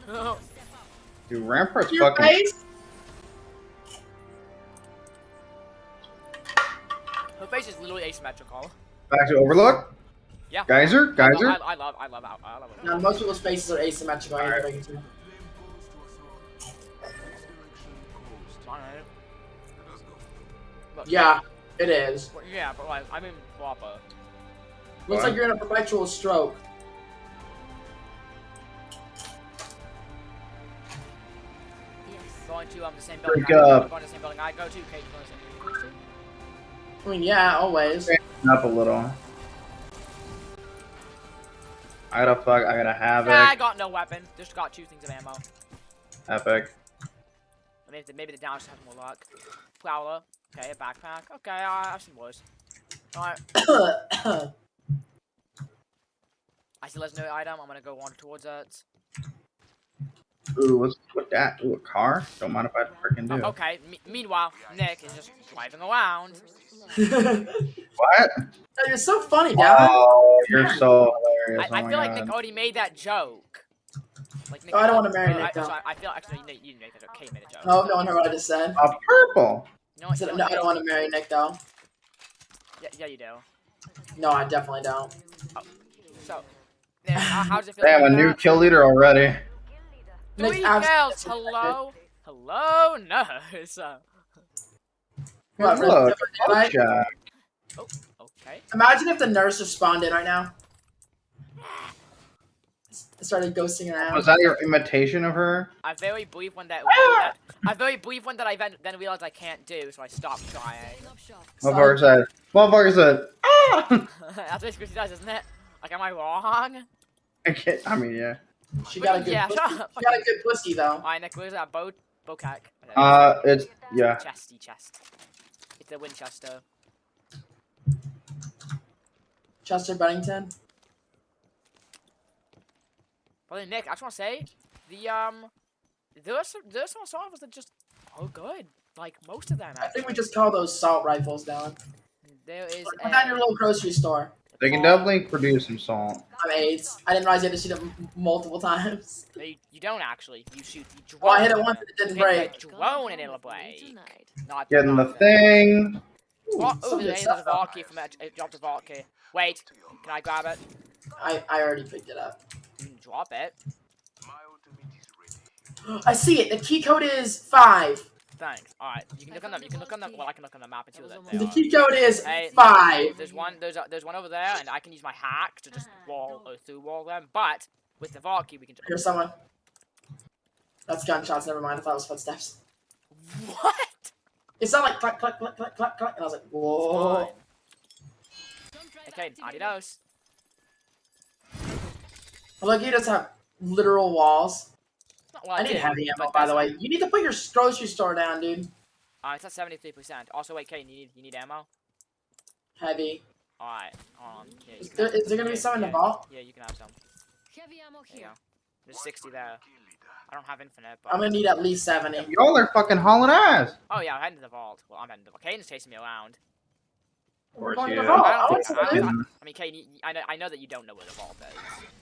Dude, Rampart's Your fucking. face? Her face is literally asymmetrical. Back to Overlook. Yeah. Geyser. Geyser. I love it. Now, most people's faces are asymmetrical. Alright. Look, Yeah, it is. yeah, but like, I mean, proper. Looks like you're in a perpetual stroke. Going to the same building. Break up. Going to the same building I go to. Kate, going to the same building. I mean, yeah, always. Up a little. I gotta have I it. got no weapon. Just got 2 things of ammo. Epic. Maybe the down just have more luck. Prowler. Okay, a backpack. Okay, I've seen worse. Alright. I see legendary item. I'm gonna go wander towards it. Ooh, what's with that? Ooh, a car? Don't mind if I freaking do. Okay. Meanwhile, Nick is just driving around. What? You're so funny, Dad. Oh, you're so hilarious. I Oh my feel like God. Nick already made that joke. Like Nick, Oh, I don't want to marry Nick, though. I feel actually you didn't make that joke. Kate made a joke. Oh, no one heard what I just said. A purple. You know I what? said, no, I don't want to marry Nick, though. Yeah, you do. No, I definitely don't. So, yeah, how does it feel? Damn, a new kill leader already. Nick's 3 absolutely kills. Hello, hello, nurse. What, Look, right? Jack. Oh, okay. Imagine if the nurse just spawned in right now. Started ghosting around. Was that your imitation of her? I very brief one that I then realized I can't do, so I stopped trying. Motherfucker said, ah! That's what Chrissy does, isn't it? Like, am I wrong? I mean, yeah. She got a good Yeah, pussy. shut up. She got a good pussy, though. Alright, Nick, where's that Bokak? It's, yeah. Chesty chest. It's a Winchester. Chester Bennington. But then, Nick, I just want to say, there are some songs that just are good. Like, most of them, actually. I think we just call those salt rifles down. There is Put that in your little grocery store. They can definitely produce some salt. I'm AIDS. I didn't realize you had to shoot it multiple times. You don't actually. You shoot the drone. Oh, I hit it once and it didn't break. The drone and it'll break. Not Getting the nothing. thing. Oh, Some good there's stuff, a Valkyrie from it. It dropped a Valkyrie. Wait, can I grab it? I already picked it up. You can drop it. I see it. The key code is 5. Thanks. Alright, you can look on them. You can look on them. Well, I can look on the map and see what they The are. key code is Hey, 5. There's one over there, and I can use my hack to just through wall them. But with the Valkyrie, we can. Here's someone. That's gunshots. Never mind. I thought it was footsteps. What? It sounded like clack, clack, clack, clack, clack, clack, and I was like, whoa. Okay, adios. Look, you just have literal walls. Well, I need did, heavy ammo, but by the that's- way. You need to put your grocery store down, dude. It's at 73%. Also, wait, Kate, you need ammo? Heavy. Alright, hold on. Yeah, Is there gonna be some in the vault? Yeah, you can have some. Heavy ammo There you here. go. There's 60 there. I don't have infinite, but... I'm gonna need at least 70. Y'all are fucking hauling ass. Oh yeah, I'm heading to the vault. Well, I'm heading to the vault. Kaden's chasing me around. We're course going you to do. the vault. I I don't want think, some, dude. I mean, Kaden, I know that you don't know where the vault is.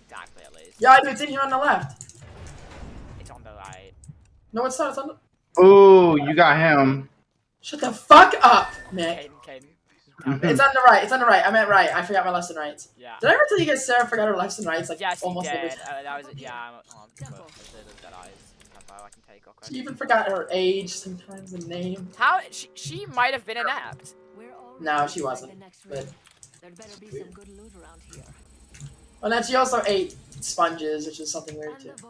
Exactly, at least. Yeah, I do. It's in here on the left. It's on the right. No, it's not. It's on the... Ooh, you got him. Shut the fuck up, Nick. Caden. It's on the right. It's on the right. I meant right. I forgot my lefts and rights. Yeah. Did I ever tell you guys Sarah forgot her lefts and rights? Like, Yes, you almost every did. time. That was it. Yeah, dead eyes. I can take. Okay. She even forgot her age sometimes and name. How she might have been inept. No, she wasn't. But There'd better be some good loot around here. well, then she also ate sponges, which is something weird too. We're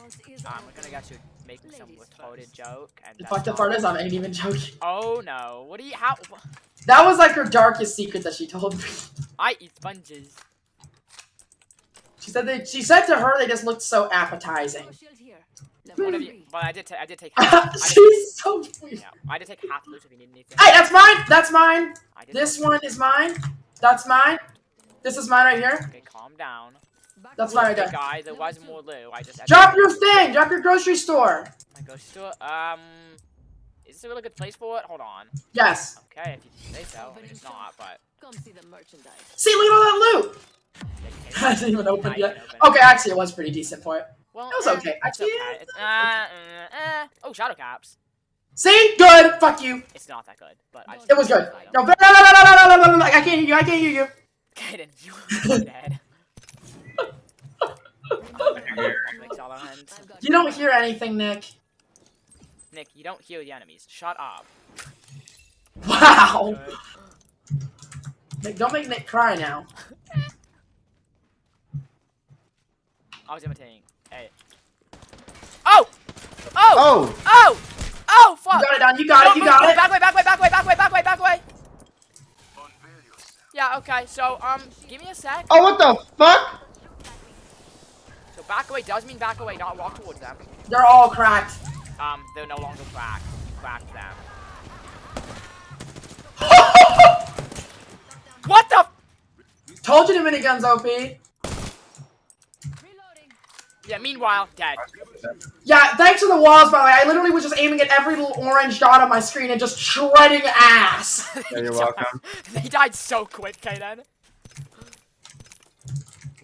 gonna get you making some retarded joke. And The that's fucked up not- part is I ain't even joking. Oh no! What do you? How? That was like her darkest secret that she told me. I eat sponges. She said to her they just looked so appetizing. Shield here. One Level of you, 3. but I did take. I did, She's so weird. yeah, I did take half loot if you need anything. Hey, that's mine. That's mine. I did This take- one is mine. That's mine. This is mine right here. Okay, calm down. That's mine right Okay, there. guys, there was more loot. I Drop your thing. Drop your grocery store. My grocery store. Is this a really good place for it? Hold on. Yes. Okay, if you say so. I mean, it's not, but. Come see the merchandise. See, look at all that loot. Yeah, Hasn't even Not opened yet. even open. Okay, actually, it was pretty decent for it. Well, It was okay. It's Actually, okay. Oh, shadow caps. See? Good. Fuck you. It's not that good, but I just It was good. I No, don't. no, no, no, no, no, no, no, no, I can't hear you. I can't hear you. Kaden, you're dead. Nick's all around. I've got You don't hear anything, Nick. Nick, you don't hear the enemies. Shut up. Wow. Good. Nick, don't make Nick cry now. I was imitating. Hey. Oh! Oh! Oh! Oh! Oh! Fuck! You got it, Don. You got No, it. You move, got move, it. Back way, back way, back way, back way, back way, back way. Yeah, okay, so, give me a sec. Oh, what the fuck? So back away does mean back away, not walk towards them. They're all cracked. They're no longer cracked. Cracked them. What the? Told you the minigun's OP. reloading. Yeah, meanwhile, dead. Yeah, thanks to the walls, by the way. I literally was just aiming at every little orange dot on my screen and just shredding ass. Yeah, you're welcome. They died so quick, Kaden.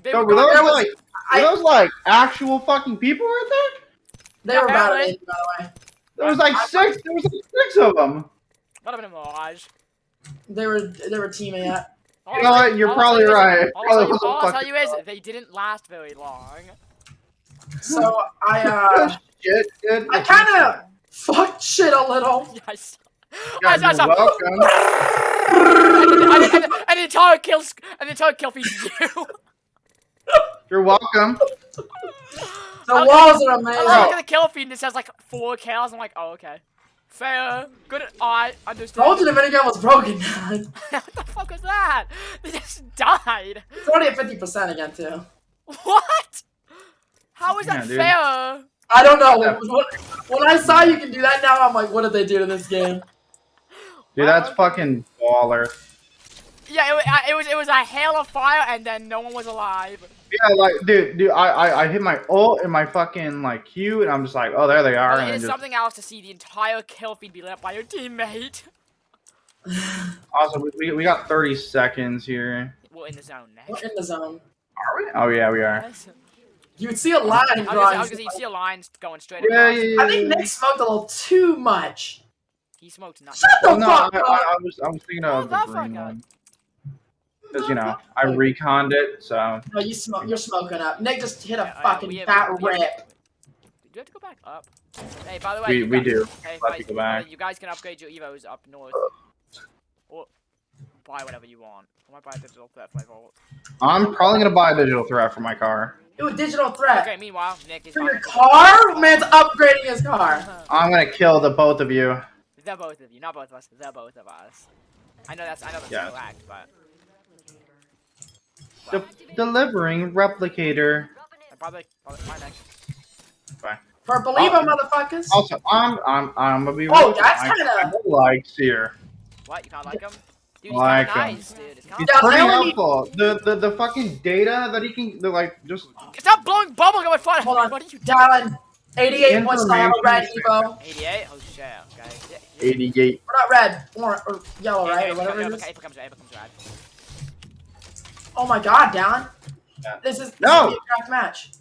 They So were were gone- those there was- like, were those like actual fucking people right there? They were Apparently. battling, by the way. There was like six. There was like six of them. Might have been a mirage. They were teaming up. You know what? You're probably right. Probably was a All I'll tell fucking you is mirage. they didn't last very long. So I Shit, dude. I kind of fucked shit a little. Yes. Yeah, I saw. you're welcome. And the entire kill feed is you. You're welcome. The Okay. walls are I amazing. look at the kill feed and it says like 4 kills. I'm like, oh okay, fair, good. I understand. Told you the minigun was broken. What the fuck was that? They just died. It's already at 50% again too. What? How is that Yeah, dude. fair? I don't know. When I saw you can do that now, I'm like, what did they do to this game? Dude, that's fucking baller. Yeah, it was a hail of fire and then no one was alive. Yeah, like, dude, I hit my ult and my fucking like Q, and I'm just like, oh, there they are. But And it then is just, something else to see the entire kill feed be lit up by your teammate. also, we got 30 seconds here. We're in the zone next. We're in the zone. Are we? Oh yeah, we are. Yes. You would see a line I was drawing. gonna say, you see a line going straight Yeah, across. yeah, I think Nick smoked a little too much. He smoked not. Shut the Well, no, fuck I up. was thinking of the that green fuck one. Because, you know, I reconned it, so. No, you're smoking up. Nick just hit a Yeah, fucking we have- fat we have- rip. Do you have to go back up? Hey, by the way, We you guys, do. Hey, Let guys, me go back. you guys can upgrade your evos up north, or buy whatever you want. I might buy a digital threat 5 volt. I'm probably going to buy a digital threat for my car. Do a digital threat. Okay, meanwhile, Nick is For buying your a digital car? Man's upgrading his car. threat. I'm going to kill the both of you. They're both of you, not both of us. They're both of us. I know that's Yeah. correct, but Delivering replicator. probably my next. For Believo, motherfuckers. Also, I'm gonna be. Oh, real. that's I kinda- like Seer. What? You kind of like him? Dude, he's Like kind of him. nice, dude. It's He's kind Yeah, pretty I only- helpful. The fucking data that he can, like, just. Stop blowing bubblegum in front of Hold me. on. What are you doing? Darling, 88 points to have a red Information. Evo. 88? Oh shit, okay. 88. Or not red, or yellow, right? Or whatever it is. It becomes red. Oh my god, Dallin. Yeah. This is No! a cracked match.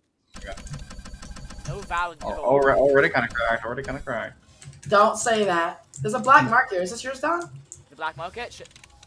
No value. Already kind of cracked. Already kind of cracked. Don't say that. There's a black mark here. Is this yours, Don? The black market?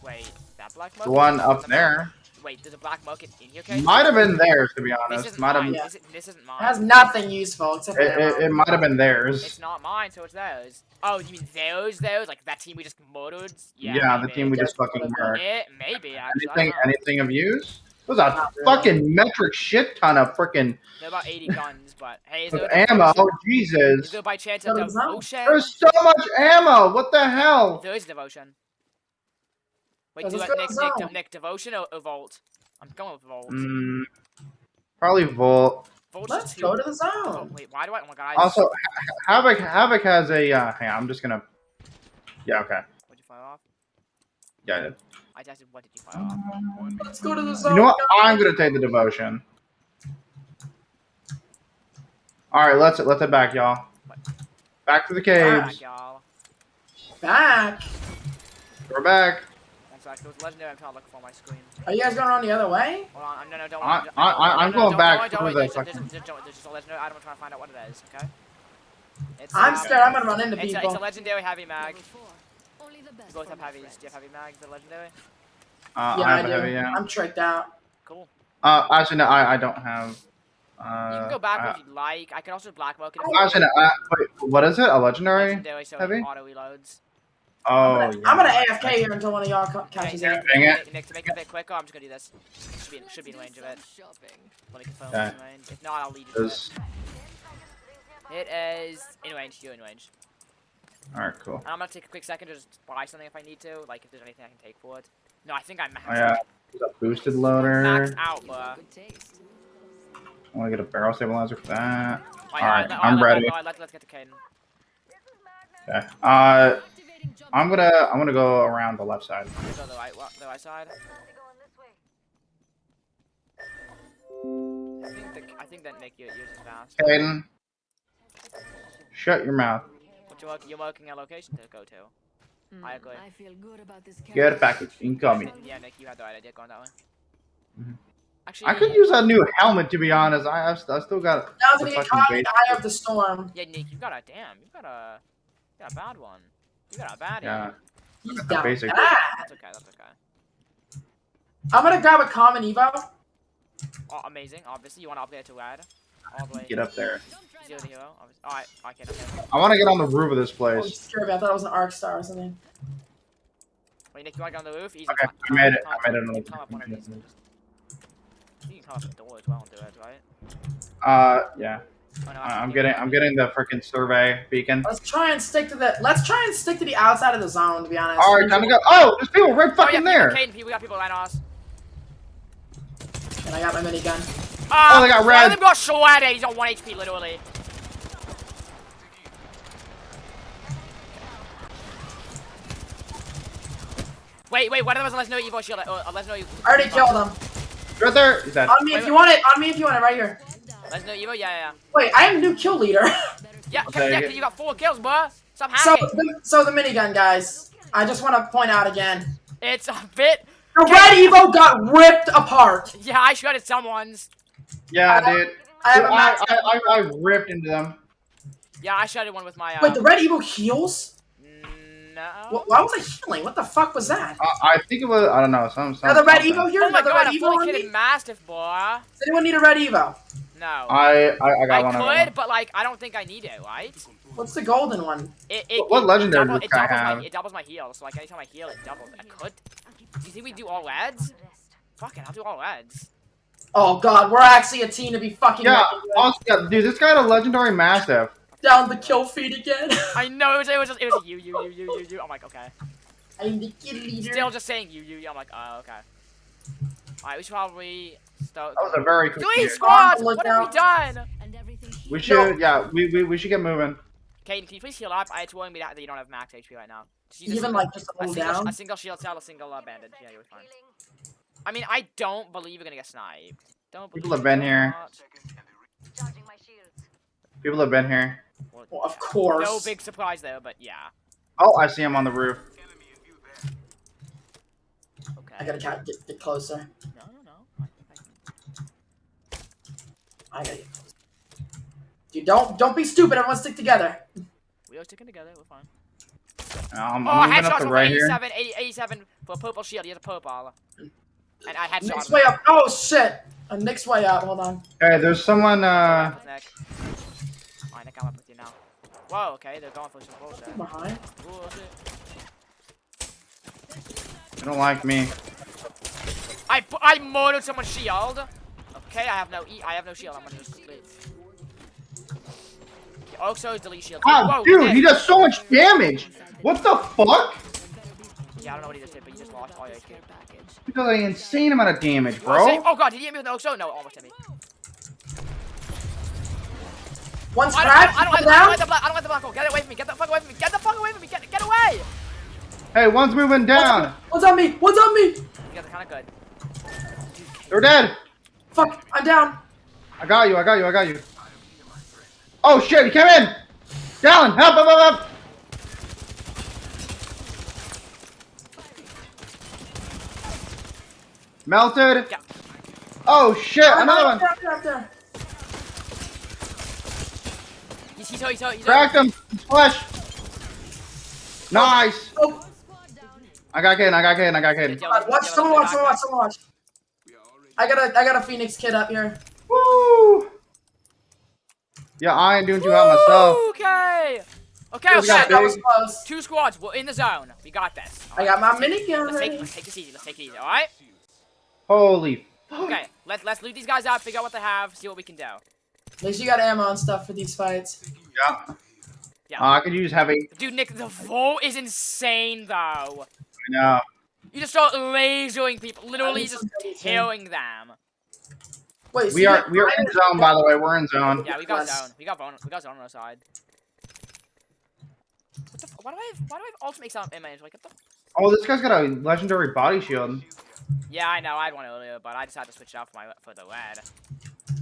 Wait, that black market? The one up there Wait, there's a black market in your case? might have been theirs, to be This honest. isn't Might have. mine. Yeah. This isn't It mine. has nothing useful except for ammo. It might have been It's theirs. not mine, so it's theirs. Oh, you mean theirs? Like that team we just murdered? Yeah, the maybe. team we just That's fucking what murked. Maybe, actually. I don't know. Anything of use? There's a Not really. fucking metric shit ton of freaking There are about 80 guns, but hey, is of there ammo. Is Jesus. there by chance a That was not- devotion? There's so much ammo. What the hell? There is devotion. Wait, Let's do go it, to Nick, the Nick, zone. Nick, devotion or Volt? I'm going with Volt. Probably Volt. Volt's Let's too- go to the Oh, zone. wait, why do I? Oh my god. Also, Havoc has a. Hang on, I'm just gonna. Yeah. Okay. What'd you fire off? Yeah. I did. I tested. What did you fire off? Let's go to the zone. You know what? guys. I'm gonna take the devotion. All right, let's head back, y'all. Back to the Back, caves. y'all. Back. We're back. sec. There was a legendary I'm trying to look for on my screen. Are you guys going around the other way? Hold on, no, don't I'm going back through the There's fucking. just a legendary item. I'm trying to find out what it is. Okay. It's, I'm scared I'm gonna run into it's people. a legendary heavy mag. Only the You best both have for heavies. Do you have heavy mags? The legendary. Yeah, I have I a do. heavy, yeah. I'm tricked out. Cool. Actually, no, I don't have. You can go back if you'd like. I can also black market it. Actually, no, wait, what is it? A legendary Legendary, so heavy? it auto reloads. Oh, I'm gonna AFK here until one of y'all catches Okay, it. Dang it. Nick, to make it a bit quicker, I'm just gonna do this. Should be in range of it. shopping. Let me confirm Okay. it's in range. If not, I'll lead you to it. Is It is in range. You're in range. all right, cool. And I'm gonna take a quick second to just buy something if I need to. Like if there's anything I can take for it. No, I think I'm maxed Oh, yeah, out. there's a boosted Maxed loader. out, You but. got good taste. I want to get a barrel stabilizer for that. Alright, I'm ready. Let's get to Caden. Okay. Activating jump. I'm gonna go around the left side. Go the right side. I think that Nick yours is fast. Caden, shut your mouth. But you're marking a location to go to. I agree. I feel good about this Get package incoming. Yeah, Nick, you had the right idea going that way. Mhm. Actually, I could use a new helmet to be honest. I still got. Now I'm the gonna get fucking caught in base. the eye of the storm. Yeah, Nick, you've got a bad one. You got a bad Yeah. He's That's down basic. bad. That's okay. I'm gonna grab a common Evo. Oh, amazing. Obviously, you want to upgrade to red. All the way. Get up there. Zero to hero. Alright, okay. I want to get on the roof of this Oh, place. scared me. I thought it was an arc star or something. Wait, Nick, you want to go on the roof? Easy. Okay, I made it. I made it on You the can come up one of these. You can come up the door as well and do it, right? Yeah. Oh, no, I'm getting the freaking survey beacon. Let's try and stick to the outside of the zone. To be honest. All right, time to go. Oh, there's people right Oh, yeah, fucking there. Caden, we got people right on us. And I got my minigun. Oh, they got One red. of them got shredded. He's on 1 HP, literally. Wait, one of them has a legendary Evo shield. A legendary. I already killed him. Right there. Is that? On me if you want it. On me if you want it. Right here. Legendary Evo? Yeah. Wait, I am new kill leader. Yeah, Okay, yeah, yeah. 'cause you got 4 kills, bro. Stop so, hacking. so the minigun, guys. I just want to point out again. It's a bit. The red Evo got ripped apart. Yeah, I shredded someone's. Yeah, dude. I have a max. I ripped into them. Yeah, I shredded one with my. Wait, the red Evo heals? No. Why was I healing? What the fuck was that? I think it was. I don't know. Some. Another red something. Evo here? Oh my Another god, red a Evo fully on me? kitted Mastiff, boy. Does anyone need a red Evo? No. I got one of I could, them. but like, I don't think I need it, right? What's the golden one? What legendary double, does Kai have? it doubles my heal, so like anytime I heal, it doubles. I could. Do you think we do all reds? Fuck it, I'll do all reds. Oh god, we're actually a team to be fucking Yeah, reckoned with. honestly, yeah, dude, this guy had a legendary mastiff. Down the kill feed again. I know, it was you. I'm like, okay. I'm the kill leader. Still just saying you. I'm like, oh, okay. Alright, we should probably start. That was a very quick. 3 game. squads! Look What have we done? And everything We healed. should, yeah, we should get moving. Caden, can you please heal up? It's warning me that you don't have max HP right now. Just use Even like just a little down. a single shield cell, a single bandage. Yeah, you're fine. I mean, I don't believe you're gonna get sniped. Don't believe People have been you're here. not. People have been here. Well, of course. No big surprise there, but yeah. Oh, I see him on the roof. Okay. I gotta get closer. No. I gotta get closer. Dude, don't be stupid. Everyone stick together. We are sticking together. We're fine. I'm Oh, moving up headshots to from right here. 87 for purple shield. He has a purple. And I headshot Nick's him. way up. Oh shit. Nick's way up. Hold on. Hey, there's someone. Alright, Nick, I'm up with you now. Whoa, okay, they're going for some bullshit. Behind. Bullshit. They don't like me. I murdered someone's shield. Okay, I have no shield. I'm gonna just complete. Also, delete shield. Oh, Whoa, dude, Nick. he does so much damage. What the fuck? Yeah, I don't know what he just did, but he just lost all your HP. He does an insane amount of damage, Say- bro. Oh god, did he hit me with an Oxo? No, almost hit me. One's I cracked. don't Down. like the black. I don't like the black hole. Get away from me. Get the fuck away from me. Get the fuck away from me. Get away. Hey, one's moving down. What's on me? What's on me? You guys are kind of good. They're dead. Fuck. I'm down. I got you. Oh shit, he came in. Down. Help. Melted. Yeah. Oh shit! Another one. Up there. He's hurt. Cracked him. Flesh. Nice. Oh, I got kid. watch. Someone watch. I got a Phoenix kid up here. Woo! Yeah, I ain't doing too hot myself. Okay. Just got That was big. close. 2 squads. We're in the zone. We got this. I got my minigun Let's ready. take this easy. Let's take it easy. All right. Holy. Okay. Let's loot these guys out. Figure out what they have. See what we can do. At least you got ammo and stuff for these fights. Yeah. Yeah. I could use heavy. Dude, Nick, the vault is insane though. I know. You just start lasering people, literally I need just some heavy, too. killing them. Wait, so We are in zone, by the way. We're in zone. Yeah, we got Plus. zone. We got zone on our side. What the? Why do I have ultimate sound image? Like, what the? Oh, this guy's got a legendary body shield. Yeah, I know. I had one earlier, but I decided to switch it out for the red.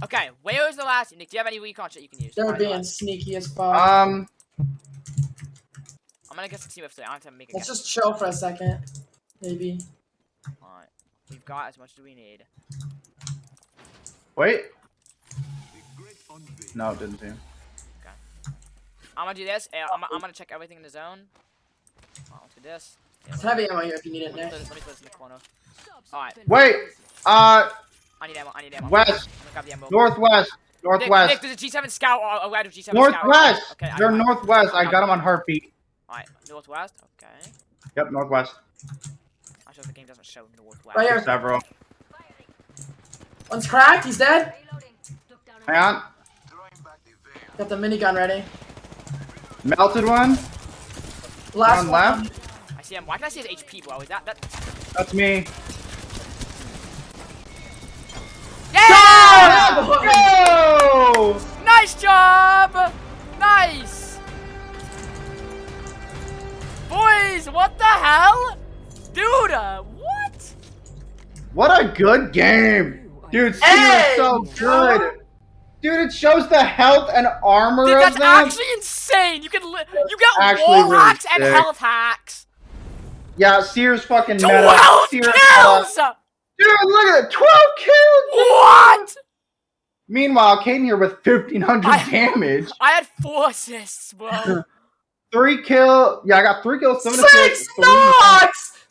Okay, where is the last? Nick, do you have any recon shit you can use? They're Alright, being alright. sneaky as fuck. I'm gonna get some team of 3. I don't have to make a Let's guess. just chill for a second. Maybe. Alright, we've got as much as we need. Wait. No, it didn't seem. I'm gonna do this. I'm gonna check everything in the zone. Let's do this. Yeah, There's heavy ammo here if you need it, let me Nick. put this in the corner. Alright, Wait. I need ammo. West. I'm gonna grab the ammo. Northwest. Nick, there's a G7 scout or a red G7 scout. Northwest. Okay, They're northwest. I got them on heartbeat. Alright, northwest. Okay. Yep, northwest. I sure the game doesn't show northwest. Right here. Several. One's cracked. He's dead. Hang on. Got the minigun ready. Melted one. Last One one. left. I see him. Why can I see his HP, bro? Is that? That's me. Yeah! Go! Nice job! Nice! Boys, what the hell? Dude, what? What a good game. Dude, Steve Hey, is so good. Dude, it shows the health and armor Dude, of that's them. actually insane. You get Actually wall really hacks and sick. health hacks. Yeah, Sears fucking meta. 12 Sears kills! meta. Dude, look at it. 12 kills. What? Meanwhile, Caden here with 1,500 I- damage. I had 4 assists, bro. 3 kill. Yeah, I got 3 kills. 7 6 assists. 3 knocks!